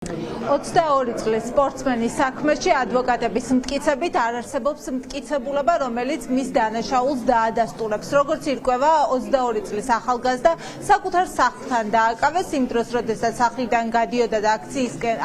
22 წლის სპორტსმენის საქმეში ადვოკატების მტკიცებით არ არსებობს მტკიცებულება, რომელიც მის დანაშაულს დაადასტურებს. Როგორც ირკვევა, 22 წლის ახალგაზრდა საკუთარ სახლთან დააკავეს იმ დროს, როდესაც სახლიდან გადიოდა და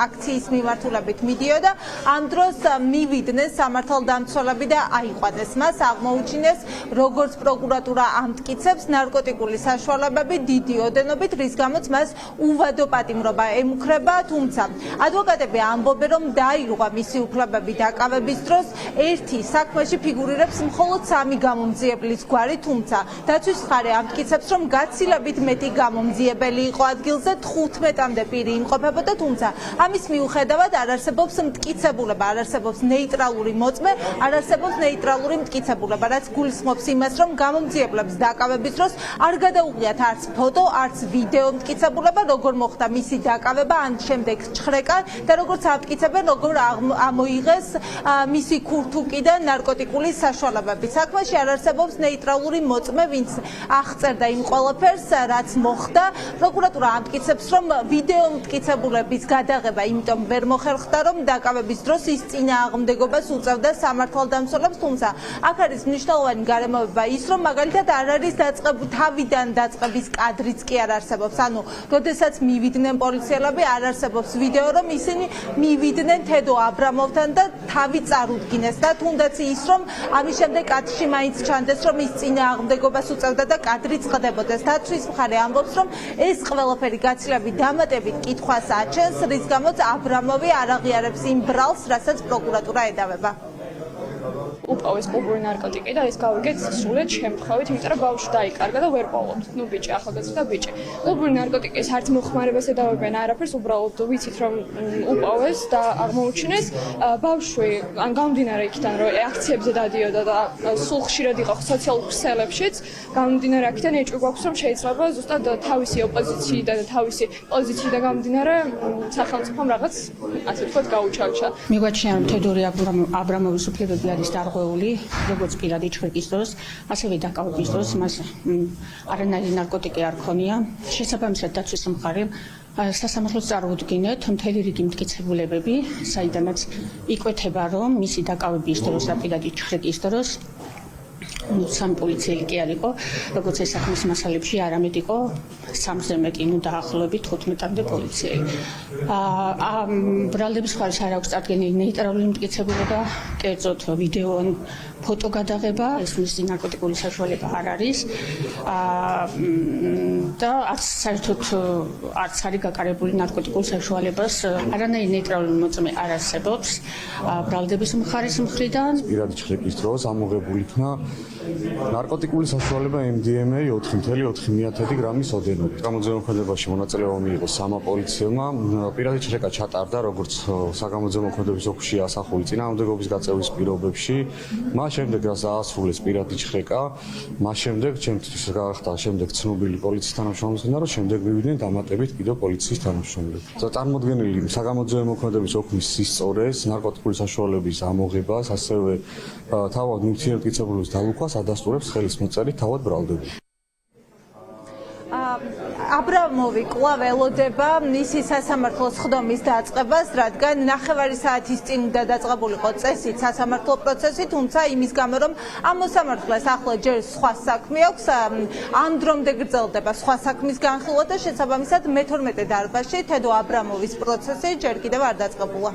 აქციის მიმართულებით მიდიოდა. ამ დროს მივიდნენ სამართალდამცველები და აიყვანეს. მას აღმოუჩინეს, როგორც პროკურატურა ამტკიცებს, ნარკოტიკული საშუალებები დიდი ოდენობით, რის გამოც მას უვადო პატიმრობა ემუქრება, თუმცა ადვოკატები ამბობენ, რომ დაირღვა მისი უფლებები დაკავების დროს. ერთი საქმეში ფიგურირებს მხოლოდ 3 გამომძიებლის გვარი, თუმცა დაცვის მხარე ამტკიცებს, რომ გაცილებით მეტი გამომძიებელი იყო ადგილზე, 15-მდე პირი იმყოფებოდა, თუმცა ამის მიუხედავად არ არსებობს მტკიცებულება, არ არსებობს ნეიტრალური მოწმე, არ არსებობს ნეიტრალური მტკიცებულება, რაც გულისხმობს იმას, რომ გამომძიებლებს დაკავების დროს არ გადაუღიათ არც ფოტო, არც ვიდეო მტკიცებულება, როგორ მოხდა მისი დაკავება, ან შემდეგ ჩხრეკა და როგორც ამტკიცებენ, როგორ ამოიღეს მისი ქურთუკიდან ნარკოტიკული საშუალებები. საქმეში არ არსებობს ნეიტრალური მოწმე, ვინც აღწერდა იმ ყველაფერს, რაც მოხდა. პროკურატურა ამტკიცებს, რომ ვიდეო მტკიცებულების გადაღება იმიტომ ვერ მოხერხდა, რომ დაკავების დროს ის წინააღმდეგობას უწევდა სამართალდამცველებს, თუმცა აქ არის მნიშვნელოვანი გარემოება ის, რომ მაგალითად არ არის თავიდან დაწყების კადრიც კი არ არსებობს. ანუ, როდესაც მივიდნენ პოლიციელები, არ არსებობს ვიდეო, რომ ისინი მივიდნენ თედო აბრამოვთან და თავი წარუდგინეს და თუნდაც ის, რომ ამის შემდეგ კადრში მაინც ჩანდეს, რომ ის წინააღმდეგობას უწევდა და კადრიც ხდებოდეს. დაცვის მხარე ამბობს, რომ ეს ყველაფერი გაცილებით დამატებით კითხვას აჩენს, რის გამოც აბრამოვი არ აღიარებს იმ ბრალს, რასაც პროკურატურა ედავება. უპოვეს კლუბური ნარკოტიკი და ეს გავიგეთ სრულად შემთხვევით, იმიტომ რომ ბავშვი დაიკარგა და ვერ პოვობთ. ნუ ბიჭი, ახალგაზრდა ბიჭი. კლუბური ნარკოტიკის არც მოხმარებას ედავებენ არაფერს, უბრალოდ ვიცით რომ უპოვეს და აღმოუჩინეს. ბავშვი ან გამომდინარე იქიდან, რომ აქციებზე დადიოდა და სულ ხშირად იყო სოციალურ ქსელებშიც, გამომდინარე აქედან ეჭვი გვაქვს, რომ შეიძლება ზუსტად თავისი ოპოზიციიდან და თავისი პოზიციიდან გამომდინარე სახელმწიფომ რაღაც ასე ვთქვათ გაუჩაჩა. მიგვაჩნია, რომ თედორი აბრამოვის უფლებები არის დარღვეული, როგორც პირადი ჩხრეკის დროს, ასევე დაკავების დროს მას არანაირი ნარკოტიკი არ ქონია. შესაბამისად, დაცვის მხარემ სასამართლოს წარუდგინეთ მთელი რიგი მტკიცებულებები, საიდანაც იკვეთება, რომ მისი დაკავების დროს და პირადი ჩხრეკის დროს სამ პოლიციელი კი არ იყო, როგორც ეს საქმის მასალებში არამედ იყო 3-ზე მეტი, ნუ დაახლოებით 15-მდე პოლიციელი. ბრალდების მხარეს არ აქვს წარდგენილი ნეიტრალური მტკიცებულება, კერძოდ ვიდეო ან ფოტო გადაღება, ეს მისი ნარკოტიკული საშუალება არ არის. და საერთოდ არც არის გაკარებული ნარკოტიკულ საშუალებას, არანაირი ნეიტრალური მოწმე არ არსებობს ბრალდების მხარის მხრიდან. პირადი ჩხრეკის დროს ამოღებული იქნა ნარკოტიკული საშუალება MDMA 4.4 გრამის ოდენობით. გამოძიებაში მონაწილეობა მიიღო 3 პოლიციელმა. პირადი ჩხრეკა ჩატარდა როგორც საგამოძიებოების ოფისში ასახული წინააღმდეგობის გაწევის პირობებში. მას შემდეგ რაც აასრულეს პირადი ჩხრეკა, მას შემდეგ ჩემთვის გახდა შემდეგ ცნობილი პოლიციის თანამშრომლებთან, რომ შემდეგ მივიდნენ დამატებით კიდევ პოლიციის თანამშრომლები. წარმოდგენილი საგამოძიებოების ოფისის სისწორეს, ნარკოტიკული საშუალების ამოღებას, ასევე თავად ნივთიერებათა მტკიცებულების დალუქვას ადასტურებს ხელის მოწერით თავად ბრალდები. აბრამოვი კვლავ ელოდება მისი სასამართლოს ხდომის დაწყებას, რადგან 9 საათის წინ უნდა დაწყებულიყო წესით სასამართლო პროცესი, თუმცა იმის გამო, რომ ამ მოსამართლეს ახლა ჯერ სხვა საქმე აქვს, ამ დრომდე გრძელდება სხვა საქმის განხილვა და შესაბამისად მე-12 დარბაზში თედო აბრამოვის პროცესი ჯერ კიდევ არ დაწყებულა.